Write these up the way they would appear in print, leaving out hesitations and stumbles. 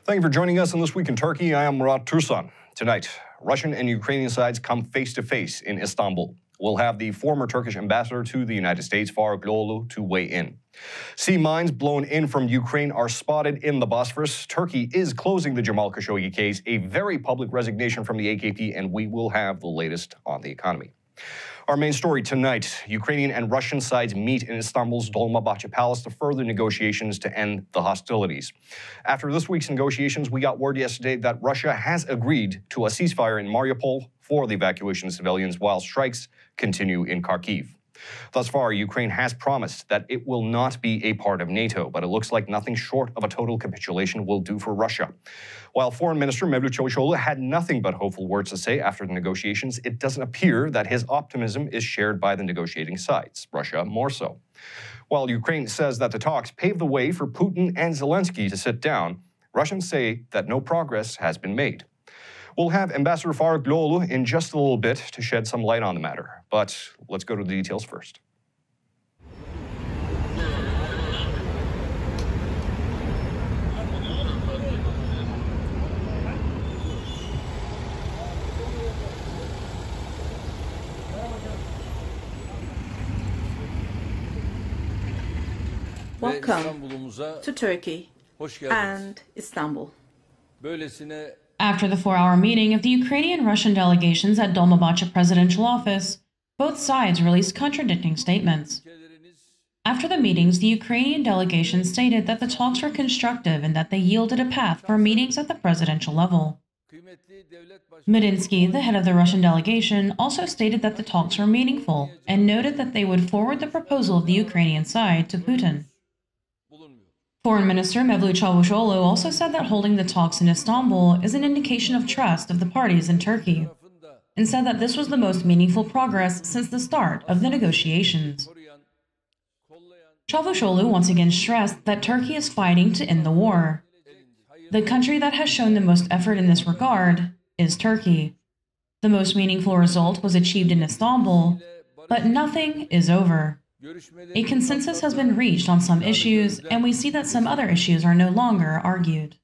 Thank you for joining us on This Week in Turkey. I am Murat Tursan. Tonight, Russian and Ukrainian sides come face-to-face in Istanbul. We'll have the former Turkish ambassador to the United States, Faruk Loğoğlu, to weigh in. Sea mines blown in from Ukraine are spotted in the Bosphorus. Turkey is closing the Jamal Kashoggi case, a very public resignation from the AKP, and we will have the latest on the economy. Our main story tonight, Ukrainian and Russian sides meet in Istanbul's Dolmabahce Palace to further negotiations to end the hostilities. After this week's negotiations, we got word yesterday that Russia has agreed to a ceasefire in Mariupol for the evacuation of civilians while strikes continue in Kharkiv. Thus far, Ukraine has promised that it will not be a part of NATO, but it looks like nothing short of a total capitulation will do for Russia. While Foreign Minister Mevlut Çavuşoğlu had nothing but hopeful words to say after the negotiations, it doesn't appear that his optimism is shared by the negotiating sides, Russia more so. While Ukraine says that the talks paved the way for Putin and Zelensky to sit down, Russians say that no progress has been made. We'll have Ambassador Faruk Loğoğlu in just a little bit to shed some light on the matter. But let's go to the details first. Welcome to Turkey and Istanbul. After the 4-hour meeting of the Ukrainian-Russian delegations at Dolmabahce Presidential Office, both sides released contradicting statements. After the meetings, the Ukrainian delegation stated that the talks were constructive and that they yielded a path for meetings at the presidential level. Medinsky, the head of the Russian delegation, also stated that the talks were meaningful and noted that they would forward the proposal of the Ukrainian side to Putin. Foreign Minister Mevlut Çavuşoğlu also said that holding the talks in Istanbul is an indication of trust of the parties in Turkey, and said that this was the most meaningful progress since the start of the negotiations. Çavuşoğlu once again stressed that Turkey is fighting to end the war. The country that has shown the most effort in this regard is Turkey. The most meaningful result was achieved in Istanbul, but nothing is over. A consensus has been reached on some issues, and we see that some other issues are no longer argued.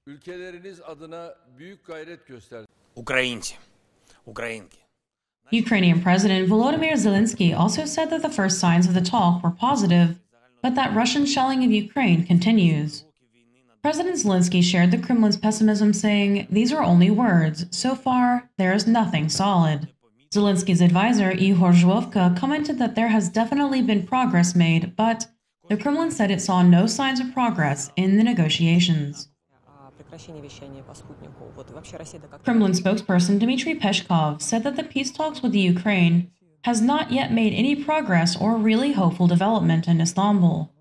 Ukrainian President Volodymyr Zelensky also said that the first signs of the talk were positive, but that Russian shelling of Ukraine continues. President Zelensky shared the Kremlin's pessimism, saying, "These are only words. So far, there is nothing solid." Zelensky's advisor, Ihor Zhivovka, commented that there has definitely been progress made, but the Kremlin said it saw no signs of progress in the negotiations. Kremlin spokesperson Dmitry Peskov said that the peace talks with the Ukraine has not yet made any progress or really hopeful development in Istanbul.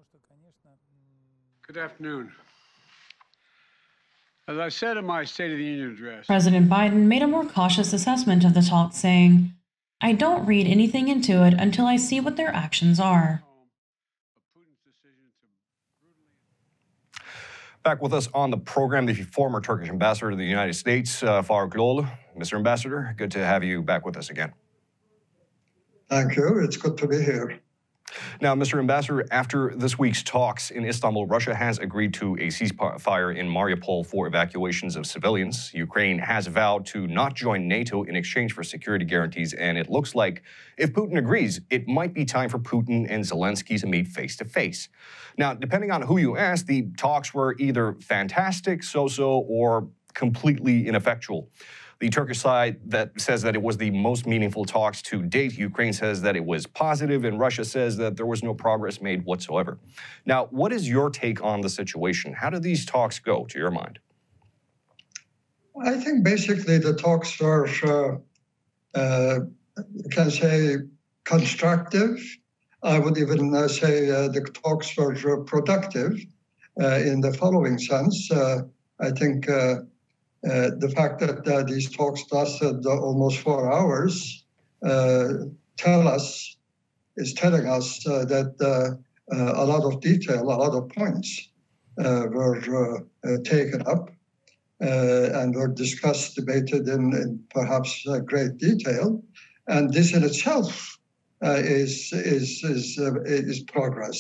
Good afternoon. As I said in my State of the Union address, President Biden made a more cautious assessment of the talks, saying, "I don't read anything into it until I see what their actions are." Back with us on the program, the former Turkish ambassador to the United States, Faruk Loğoğlu. Mr. Ambassador, good to have you back with us again. Thank you. It's good to be here. Now, Mr. Ambassador, after this week's talks in Istanbul, Russia has agreed to a ceasefire in Mariupol for evacuations of civilians. Ukraine has vowed to not join NATO in exchange for security guarantees, and it looks like if Putin agrees, it might be time for Putin and Zelensky to meet face-to-face. Now, depending on who you ask, the talks were either fantastic, so-so, or completely ineffectual. The Turkish side that says that it was the most meaningful talks to date. Ukraine says that it was positive, and Russia says that there was no progress made whatsoever. Now, what is your take on the situation? How do these talks go, to your mind? I think basically the talks were, you can say, constructive. I would even say the talks were productive in the following sense. I think the fact that these talks lasted almost 4 hours telling us that a lot of detail, a lot of points were taken up and were discussed, debated in perhaps great detail. And this in itself is progress.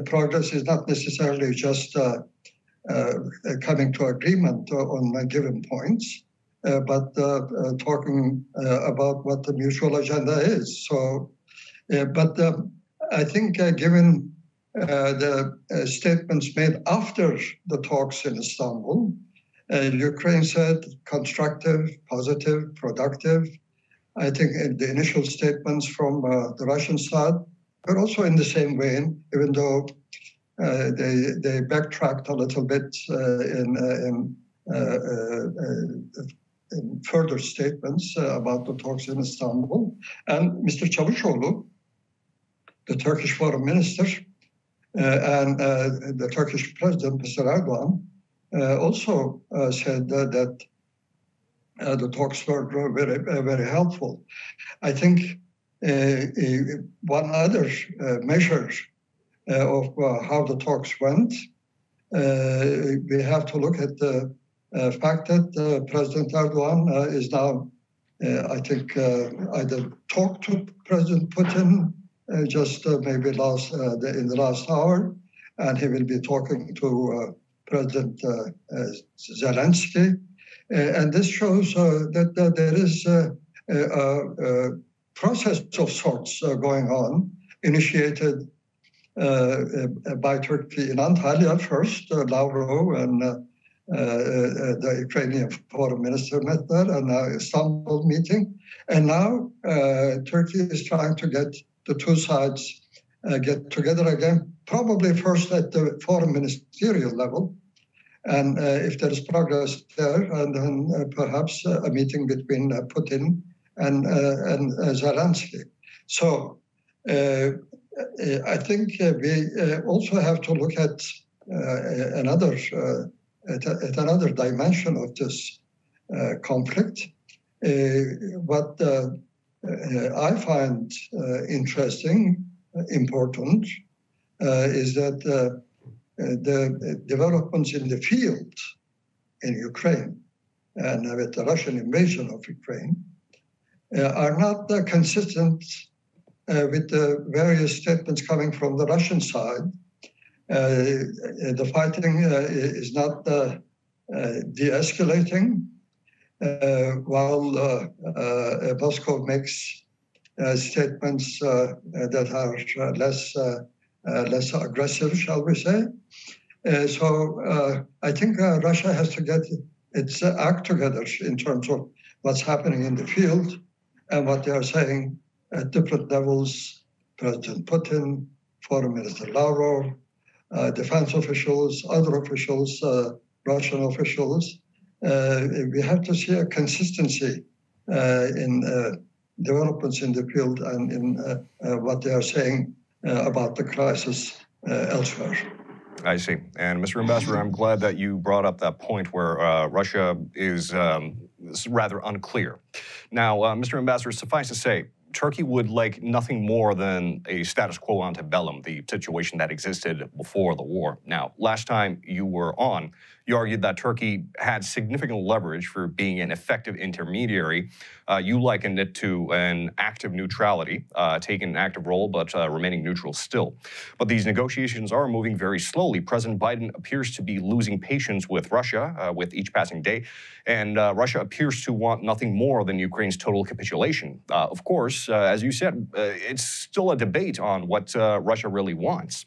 Progress is not necessarily just coming to agreement on given points, but talking about what the mutual agenda is. So, but I think given the statements made after the talks in Istanbul, Ukraine said constructive, positive, productive. I think in the initial statements from the Russian side, but also in the same vein, even though they backtracked a little bit in further statements about the talks in Istanbul. And Mr. Çavuşoğlu, the Turkish foreign minister, and the Turkish president, Mr. Erdogan, also said that the talks were very, very helpful. I think one other measure of how the talks went, we have to look at the fact that President Erdogan is now, I think, either talked to President Putin just maybe in the last hour, and he will be talking to President Zelensky. And this shows that there is a process of sorts going on, initiated by Turkey in Antalya first, Lavrov and the Ukrainian foreign minister met there, and now Istanbul meeting. And now Turkey is trying to get the two sides get together again, probably first at the foreign ministerial level. And if there is progress there, and then perhaps a meeting between Putin and Zelensky. So I think we also have to look at another dimension of this conflict. What I find interesting, important, is that the developments in the field in Ukraine and with the Russian invasion of Ukraine are not consistent with the various statements coming from the Russian side. The fighting is not de-escalating, while Moscow makes statements that are less aggressive, shall we say. So I think Russia has to get its act together in terms of what's happening in the field and what they are saying at different levels. President Putin, Foreign Minister Lavrov, defense officials, other officials, Russian officials. We have to see a consistency in developments in the field and in what they are saying about the crisis elsewhere. I see. And Mr. Ambassador, I'm glad that you brought up that point where Russia is rather unclear. Now, Mr. Ambassador, suffice to say, Turkey would like nothing more than a status quo ante bellum, the situation that existed before the war. Now, last time you were on, you argued that Turkey had significant leverage for being an effective intermediary. You likened it to an active neutrality, taking an active role but remaining neutral still. But these negotiations are moving very slowly. President Biden appears to be losing patience with Russia with each passing day, and Russia appears to want nothing more than Ukraine's total capitulation. Of course, as you said, it's still a debate on what Russia really wants.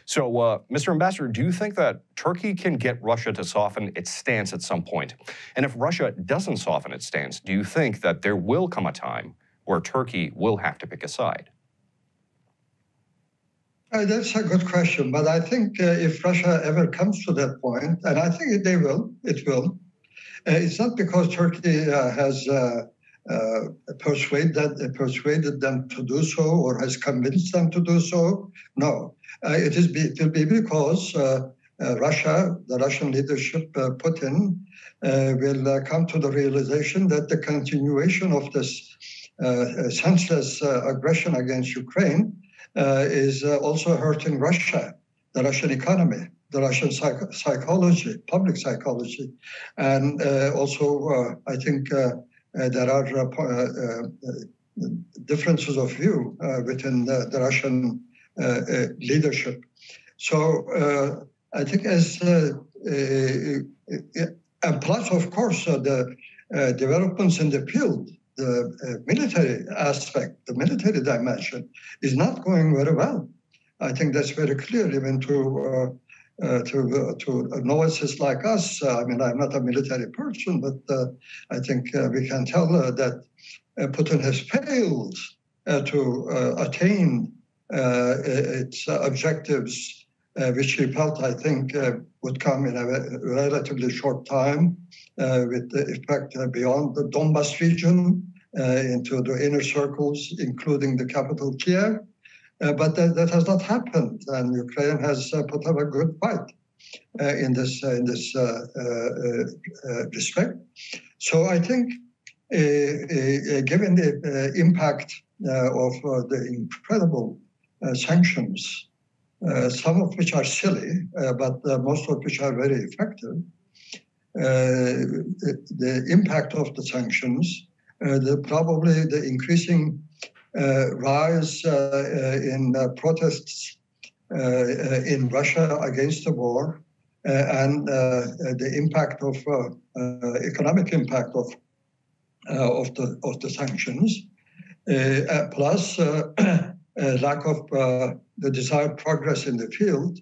So, Mr. Ambassador, do you think that Turkey can get Russia to soften its stance at some point? And if Russia doesn't soften its stance, do you think that there will come a time where Turkey will have to pick a side? That's a good question, but I think if Russia ever comes to that point, and I think it will, it's not because Turkey has persuaded them to do so or has convinced them to do so. No, it will be because Russia, the Russian leadership, Putin, will come to the realization that the continuation of this senseless aggression against Ukraine is also hurting Russia, the Russian economy, the Russian psychology, public psychology. And also, I think there are differences of view within the Russian leadership. So I think as And plus, of course, the developments in the field, the military aspect, the military dimension is not going very well. I think that's very clear even to novices like us. I mean, I'm not a military person, but I think we can tell that Putin has failed to attain its objectives, which he felt, I think, would come in a relatively short time, with the effect beyond the Donbas region into the inner circles, including the capital Kiev. But that has not happened, and Ukraine has put up a good fight in this respect. So I think, given the impact of the incredible sanctions, some of which are silly, but most of which are very effective, the impact of the sanctions, probably the increasing rise in protests in Russia against the war, and the impact of economic impact of the sanctions, plus lack of the desired progress in the field,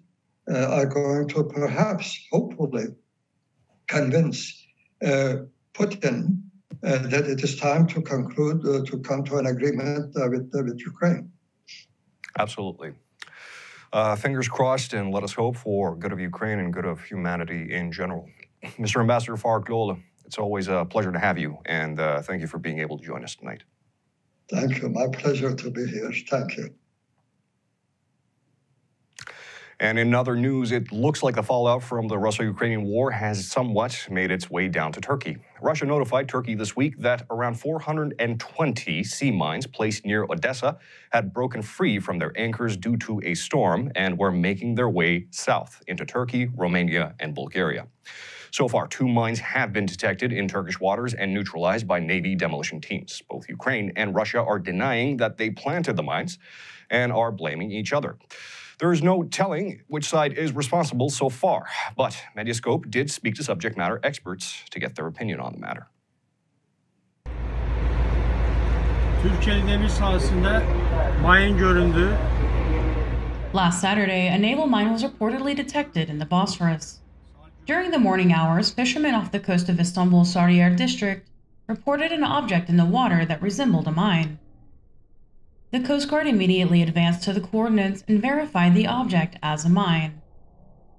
are going to perhaps, hopefully, convince Putin that it is time to conclude, to come to an agreement with Ukraine. Absolutely. Fingers crossed, and let us hope for good of Ukraine and good of humanity in general. Mr. Ambassador Faruk Loğoğlu, it's always a pleasure to have you, and thank you for being able to join us tonight. Thank you. My pleasure to be here. Thank you. And in other news, it looks like the fallout from the Russo-Ukrainian war has somewhat made its way down to Turkey. Russia notified Turkey this week that around 420 sea mines placed near Odessa had broken free from their anchors due to a storm and were making their way south into Turkey, Romania, and Bulgaria. So far, 2 mines have been detected in Turkish waters and neutralized by Navy demolition teams. Both Ukraine and Russia are denying that they planted the mines and are blaming each other. There is no telling which side is responsible so far, but Medyascope did speak to subject matter experts to get their opinion on the matter. Türkiye'nin demir sahasında mayın göründü. Last Saturday, a naval mine was reportedly detected in the Bosphorus. During the morning hours, fishermen off the coast of Istanbul's Sarıyer district reported an object in the water that resembled a mine. The Coast Guard immediately advanced to the coordinates and verified the object as a mine.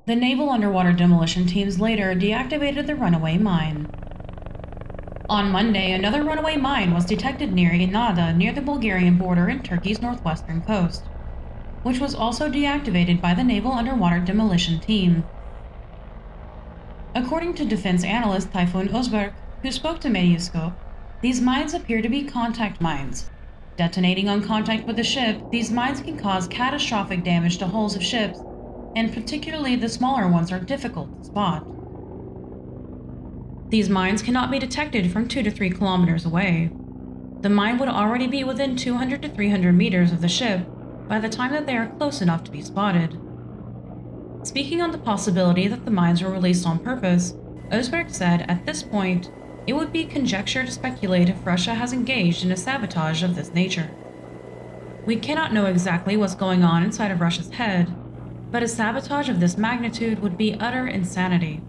The naval underwater demolition teams later deactivated the runaway mine. On Monday, another runaway mine was detected near Inada, near the Bulgarian border in Turkey's northwestern coast, which was also deactivated by the naval underwater demolition team. According to defense analyst Tayfun Özberk, who spoke to Medyascope, these mines appear to be contact mines. Detonating on contact with the ship, these mines can cause catastrophic damage to hulls of ships, and particularly the smaller ones are difficult to spot. These mines cannot be detected from 2 to 3 kilometers away. The mine would already be within 200 to 300 meters of the ship by the time that they are close enough to be spotted. Speaking on the possibility that the mines were released on purpose, Özberk said at this point, it would be conjecture to speculate if Russia has engaged in a sabotage of this nature. We cannot know exactly what's going on inside of Russia's head, but a sabotage of this magnitude would be utter insanity.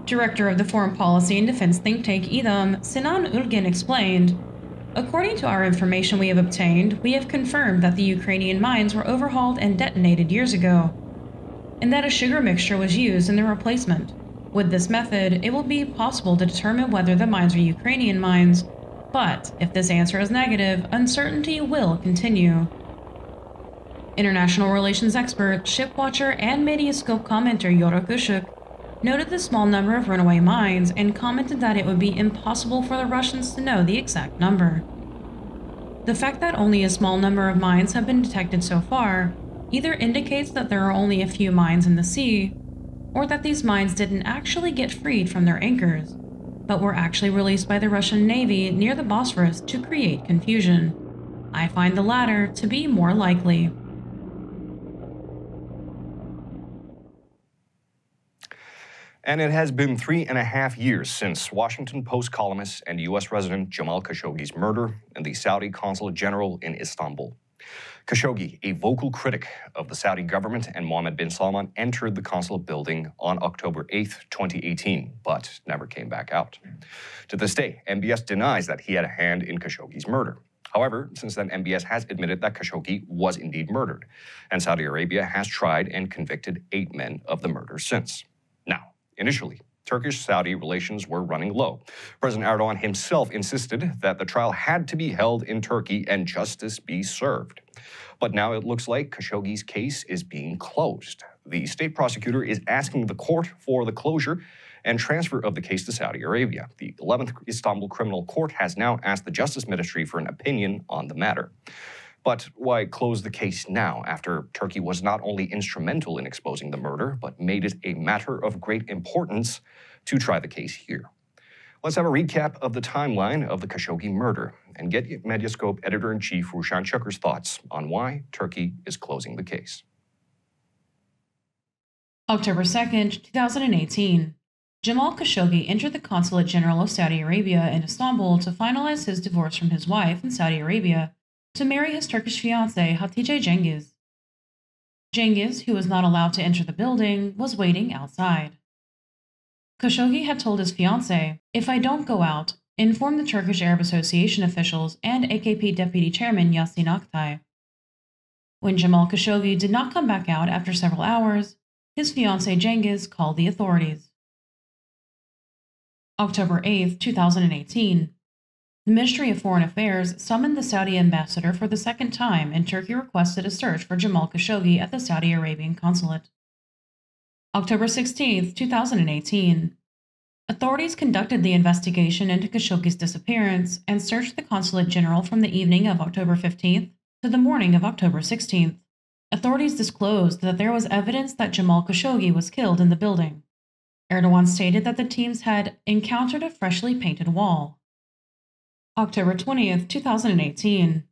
Director of the Foreign Policy and Defense think tank İDAM, Sinan Ülgen explained, "According to our information we have obtained, we have confirmed that the Ukrainian mines were overhauled and detonated years ago, and that a sugar mixture was used in the replacement. With this method, it will be possible to determine whether the mines are Ukrainian mines, but if this answer is negative, uncertainty will continue." International relations expert, shipwatcher, and Medyascope commenter Yora Kushuk noted the small number of runaway mines and commented that it would be impossible for the Russians to know the exact number. The fact that only a small number of mines have been detected so far either indicates that there are only a few mines in the sea, or that these mines didn't actually get freed from their anchors, but were actually released by the Russian Navy near the Bosphorus to create confusion. I find the latter to be more likely. And it has been 3.5 years since Washington Post columnist and U.S. resident Jamal Khashoggi's murder in the Saudi Consulate General in Istanbul. Khashoggi, a vocal critic of the Saudi government and Mohammed bin Salman, entered the consulate building on October 8, 2018, but never came back out. To this day, MBS denies that he had a hand in Khashoggi's murder. However, since then, MBS has admitted that Khashoggi was indeed murdered, and Saudi Arabia has tried and convicted 8 men of the murder since. Now, initially, Turkish-Saudi relations were running low. President Erdogan himself insisted that the trial had to be held in Turkey and justice be served. But now it looks like Khashoggi's case is being closed. The state prosecutor is asking the court for the closure and transfer of the case to Saudi Arabia. The 11th Istanbul Criminal Court has now asked the Justice Ministry for an opinion on the matter. But why close the case now, after Turkey was not only instrumental in exposing the murder, but made it a matter of great importance to try the case here? Let's have a recap of the timeline of the Khashoggi murder and get Medyascope editor-in-chief Rushan Çakır's thoughts on why Turkey is closing the case. October 2nd, 2018. Jamal Kashoggi entered the Consulate General of Saudi Arabia in Istanbul to finalize his divorce from his wife in Saudi Arabia to marry his Turkish fiancée Hatice Cengiz. Cengiz, who was not allowed to enter the building, was waiting outside. Khashoggi had told his fiancée, "If I don't go out, inform the Turkish Arab Association officials and AKP Deputy Chairman Yasin Aktay." When Jamal Kashoggi did not come back out after several hours, his fiancée Cengiz called the authorities. October 8, 2018. The Ministry of Foreign Affairs summoned the Saudi ambassador for the second time, and Turkey requested a search for Jamal Kashoggi at the Saudi Arabian consulate. October 16, 2018. Authorities conducted the investigation into Khashoggi's disappearance and searched the consulate general from the evening of October 15th to the morning of October 16th. Authorities disclosed that there was evidence that Jamal Kashoggi was killed in the building. Erdogan stated that the teams had encountered a freshly painted wall. October 20th, 2018.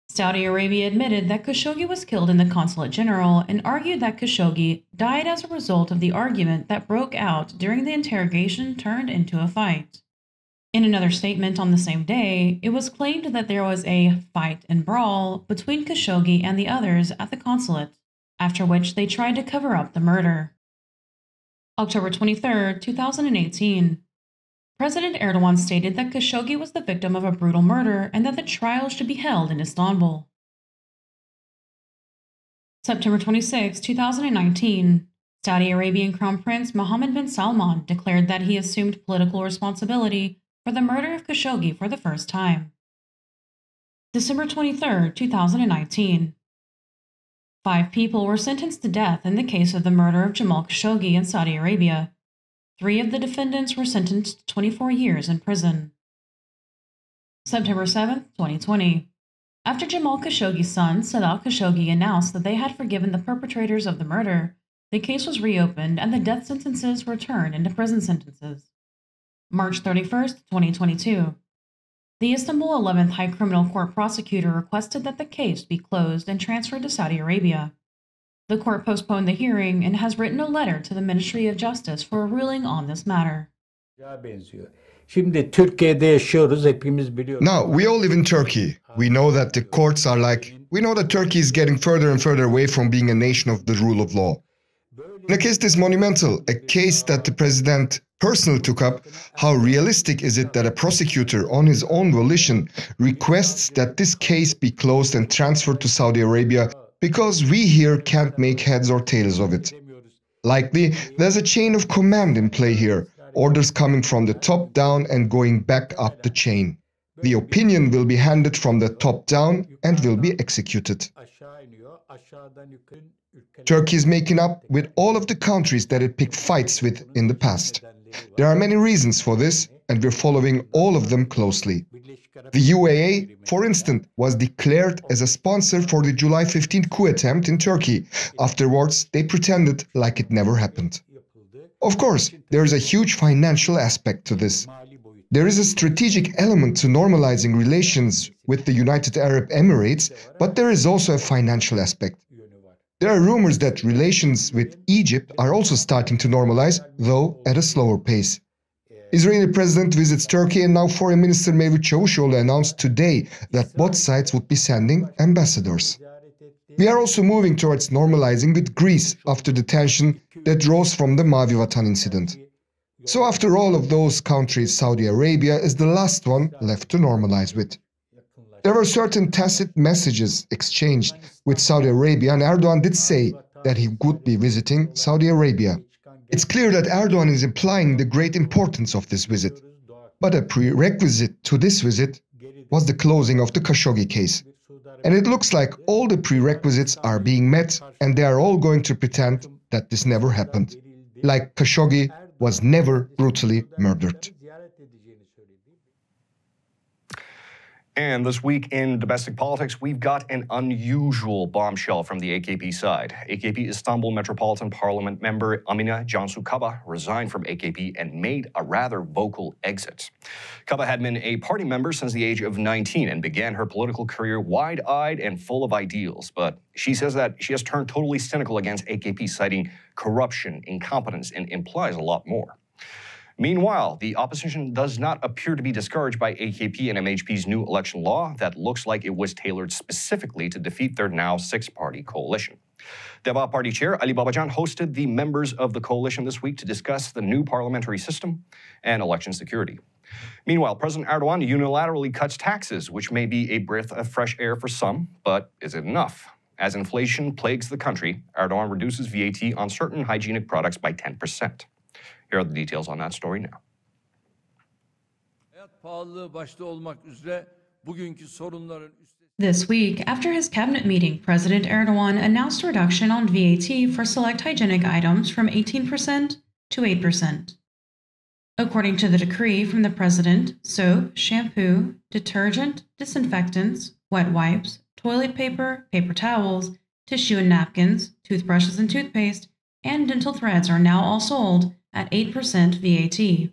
Saudi Arabia admitted that Khashoggi was killed in the Consulate General and argued that Khashoggi died as a result of the argument that broke out during the interrogation turned into a fight. In another statement on the same day, it was claimed that there was a fight and brawl between Khashoggi and the others at the consulate, after which they tried to cover up the murder. October 23, 2018. President Erdogan stated that Khashoggi was the victim of a brutal murder and that the trial should be held in Istanbul. September 26, 2019. Saudi Arabian Crown Prince Mohammed bin Salman declared that he assumed political responsibility for the murder of Khashoggi for the first time. December 23, 2019. 5 people were sentenced to death in the case of the murder of Jamal Kashoggi in Saudi Arabia. 3 of the defendants were sentenced to 24 years in prison. September 7, 2020. After Jamal Khashoggi's son, Sadat Khashoggi, announced that they had forgiven the perpetrators of the murder, the case was reopened and the death sentences were turned into prison sentences. March 31, 2022. The Istanbul 11th High Criminal Court prosecutor requested that the case be closed and transferred to Saudi Arabia. The court postponed the hearing and has written a letter to the Ministry of Justice for a ruling on this matter. Now, we all live in Turkey. We know that the courts are we know that Turkey is getting further and further away from being a nation of the rule of law. In a case this monumental, a case that the president personally took up, how realistic is it that a prosecutor on his own volition requests that this case be closed and transferred to Saudi Arabia because we here can't make heads or tails of it? Likely, there's a chain of command in play here, orders coming from the top down and going back up the chain. The opinion will be handed from the top down and will be executed. Turkey is making up with all of the countries that it picked fights with in the past. There are many reasons for this, and we're following all of them closely. The UAE, for instance, was declared as a sponsor for the July 15th coup attempt in Turkey. Afterwards, they pretended like it never happened. Of course, there is a huge financial aspect to this. There is a strategic element to normalizing relations with the United Arab Emirates, but there is also a financial aspect. There are rumors that relations with Egypt are also starting to normalize, though at a slower pace. Israeli president visits Turkey, and now Foreign Minister Mevlüt Çavuşoğlu announced today that both sides would be sending ambassadors. We are also moving towards normalizing with Greece after the tension that rose from the Mavi Vatan incident. So after all of those countries, Saudi Arabia is the last one left to normalize with. There were certain tacit messages exchanged with Saudi Arabia, and Erdogan did say that he would be visiting Saudi Arabia. It's clear that Erdogan is implying the great importance of this visit. But a prerequisite to this visit was the closing of the Khashoggi case. And it looks like all the prerequisites are being met, and they are all going to pretend that this never happened. Like Khashoggi was never brutally murdered. And this week in domestic politics, we've got an unusual bombshell from the AKP side. AKP Istanbul Metropolitan Parliament member Amine Cansu Kaba resigned from AKP and made a rather vocal exit. Kaba had been a party member since the age of 19 and began her political career wide-eyed and full of ideals. But she says that she has turned totally cynical against AKP, citing corruption, incompetence, and implies a lot more. Meanwhile, the opposition does not appear to be discouraged by AKP and MHP's new election law that looks like it was tailored specifically to defeat their now six-party coalition. Deva Party Chair Ali Babacan hosted the members of the coalition this week to discuss the new parliamentary system and election security. Meanwhile, President Erdogan unilaterally cuts taxes, which may be a breath of fresh air for some, but is it enough? As inflation plagues the country, Erdogan reduces VAT on certain hygienic products by 10%. Here are the details on that story now. This week, after his cabinet meeting, President Erdogan announced a reduction on VAT for select hygienic items from 18% to 8%. According to the decree from the president, soap, shampoo, detergent, disinfectants, wet wipes, toilet paper, paper towels, tissue and napkins, toothbrushes and toothpaste, and dental threads are now all sold at 8% VAT.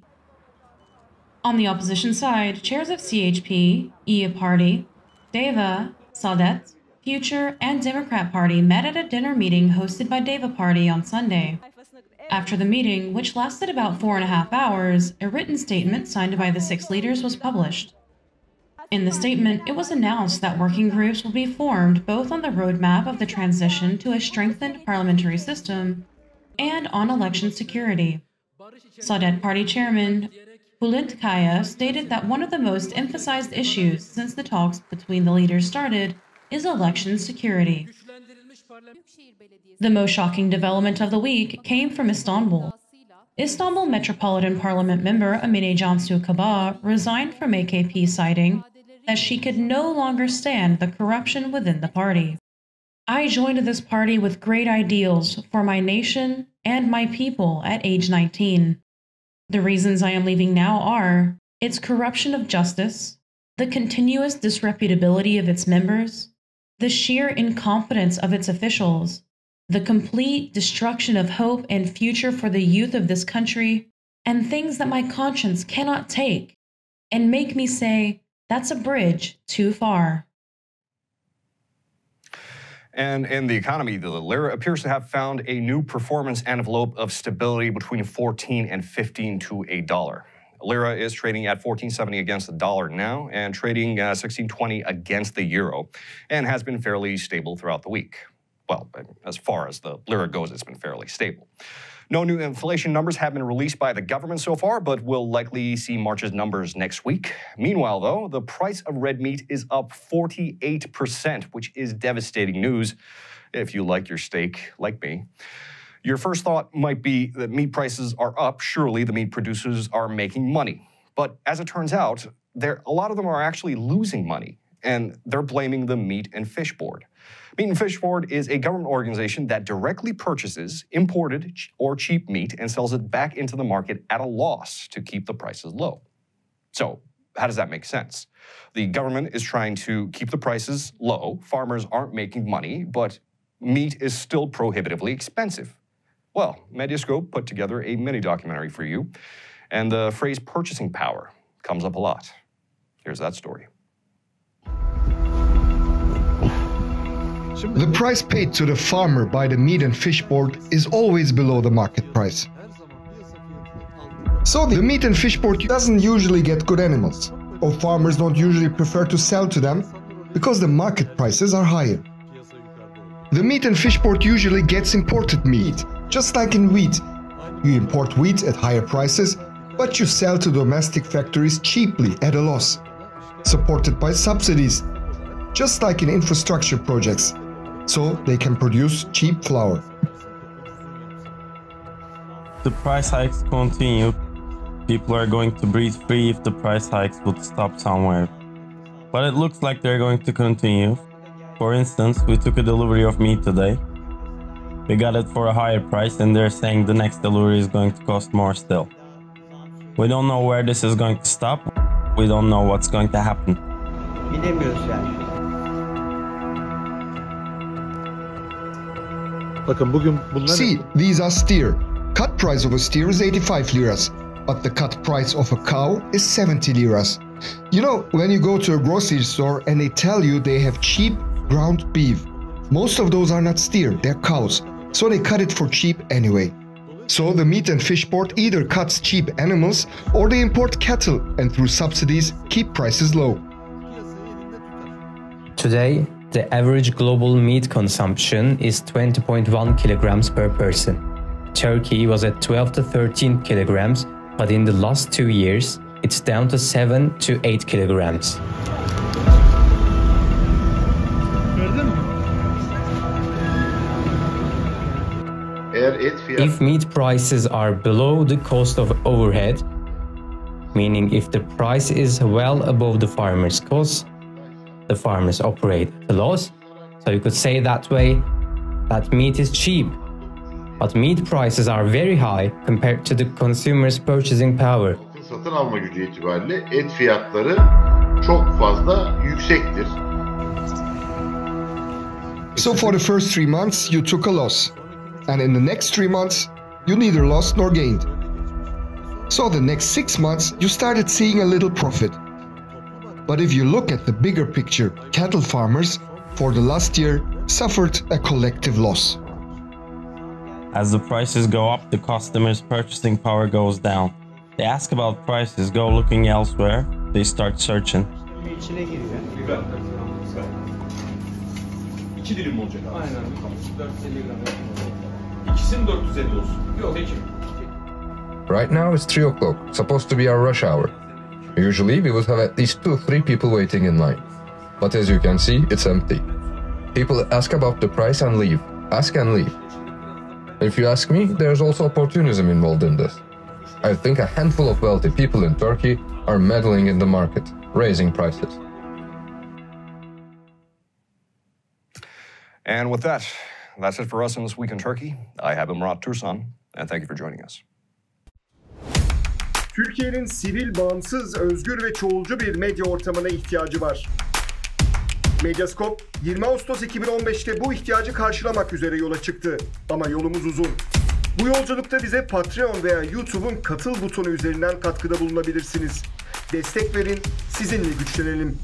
On the opposition side, chairs of CHP, IA Party, Deva, Saadet, Future, and Democrat Party met at a dinner meeting hosted by Deva Party on Sunday. After the meeting, which lasted about 4.5 hours, a written statement signed by the 6 leaders was published. In the statement, it was announced that working groups will be formed both on the roadmap of the transition to a strengthened parliamentary system and on election security. Saadet Party Chairman Bülent Kaya stated that one of the most emphasized issues since the talks between the leaders started is election security. The most shocking development of the week came from Istanbul. Istanbul Metropolitan Parliament member Amine Cansu Kaba resigned from AKP, citing that she could no longer stand the corruption within the party. I joined this party with great ideals for my nation and my people at age 19. The reasons I am leaving now are its corruption of justice, the continuous disreputability of its members, the sheer incompetence of its officials, the complete destruction of hope and future for the youth of this country, and things that my conscience cannot take and make me say, that's a bridge too far. And in the economy, the lira appears to have found a new performance envelope of stability between 14 and 15 to a dollar. Lira is trading at 14.70 against the dollar now and trading 16.20 against the euro, and has been fairly stable throughout the week. Well, as far as the lira goes, it's been fairly stable. No new inflation numbers have been released by the government so far, but we'll likely see March's numbers next week. Meanwhile, though, the price of red meat is up 48%, which is devastating news if you like your steak, like me. Your first thought might be that meat prices are up. Surely the meat producers are making money. But as it turns out, a lot of them are actually losing money, and they're blaming the Meat and Fish Board. Meat and Fish Board is a government organization that directly purchases imported or cheap meat and sells it back into the market at a loss to keep the prices low. So how does that make sense? The government is trying to keep the prices low, farmers aren't making money, but meat is still prohibitively expensive. Well, Medyascope put together a mini-documentary for you, and the phrase purchasing power comes up a lot. Here's that story. The price paid to the farmer by the Meat and Fish Board is always below the market price. So the Meat and Fish Board doesn't usually get good animals, or farmers don't usually prefer to sell to them because the market prices are higher. The Meat and Fish Board usually gets imported meat, just like in wheat. You import wheat at higher prices, but you sell to domestic factories cheaply at a loss, supported by subsidies, just like in infrastructure projects, so they can produce cheap flour. The price hikes continue. People are going to breathe free if the price hikes would stop somewhere. But it looks like they're going to continue. For instance, we took a delivery of meat today. We got it for a higher price and they're saying the next delivery is going to cost more still. We don't know where this is going to stop. We don't know what's going to happen. Bilemiyoruz yani. Bakın bugün bunlar... See, these are steer. Cut price of a steer is 85 liras, but the cut price of a cow is 70 liras. You know, when you go to a grocery store and they tell you they have cheap ground beef, most of those are not steer, they're cows, so they cut it for cheap anyway. So the Meat and Fish Board either cuts cheap animals or they import cattle and through subsidies keep prices low. Today, the average global meat consumption is 20.1 kilograms per person. Turkey was at 12 to 13 kilograms, but in the last 2 years, it's down to 7 to 8 kilograms. If meat prices are below the cost of overhead, meaning if the price is well above the farmer's cost, the farmers operate at a loss. So you could say that way that meat is cheap, but meat prices are very high compared to the consumer's purchasing power. Satın alma gücü itibariyle et fiyatları çok fazla yüksektir. So for the first 3 months you took a loss, and in the next 3 months you neither lost nor gained. So the next 6 months you started seeing a little profit. But if you look at the bigger picture, cattle farmers for the last year suffered a collective loss. As the prices go up, the customer's purchasing power goes down. They ask about prices, go looking elsewhere, they start searching. İçine giriyor. Biber. 2 dilim olacak abi. Aynen. 450 gram. İkisinin 450 olsun. Yok, peki. Right now it's 3 o'clock, supposed to be our rush hour. Usually we would have at least 2-3 people waiting in line. But as you can see, it's empty. People ask about the price and leave. Ask and leave. If you ask me, there's also opportunism involved in this. I think a handful of wealthy people in Turkey are meddling in the market, raising prices. And with that, that's it for us in This Week in Turkey. I have been Murat Tursan, and thank you for joining us. Türkiye'nin sivil, bağımsız, özgür ve çoğulcu bir medya ortamına ihtiyacı var. Medyascope 20 Ağustos 2015'te bu ihtiyacı karşılamak üzere yola çıktı. Ama yolumuz uzun. Bu yolculukta bize Patreon veya YouTube'un katıl butonu üzerinden katkıda bulunabilirsiniz. Destek verin, sizinle güçlenelim.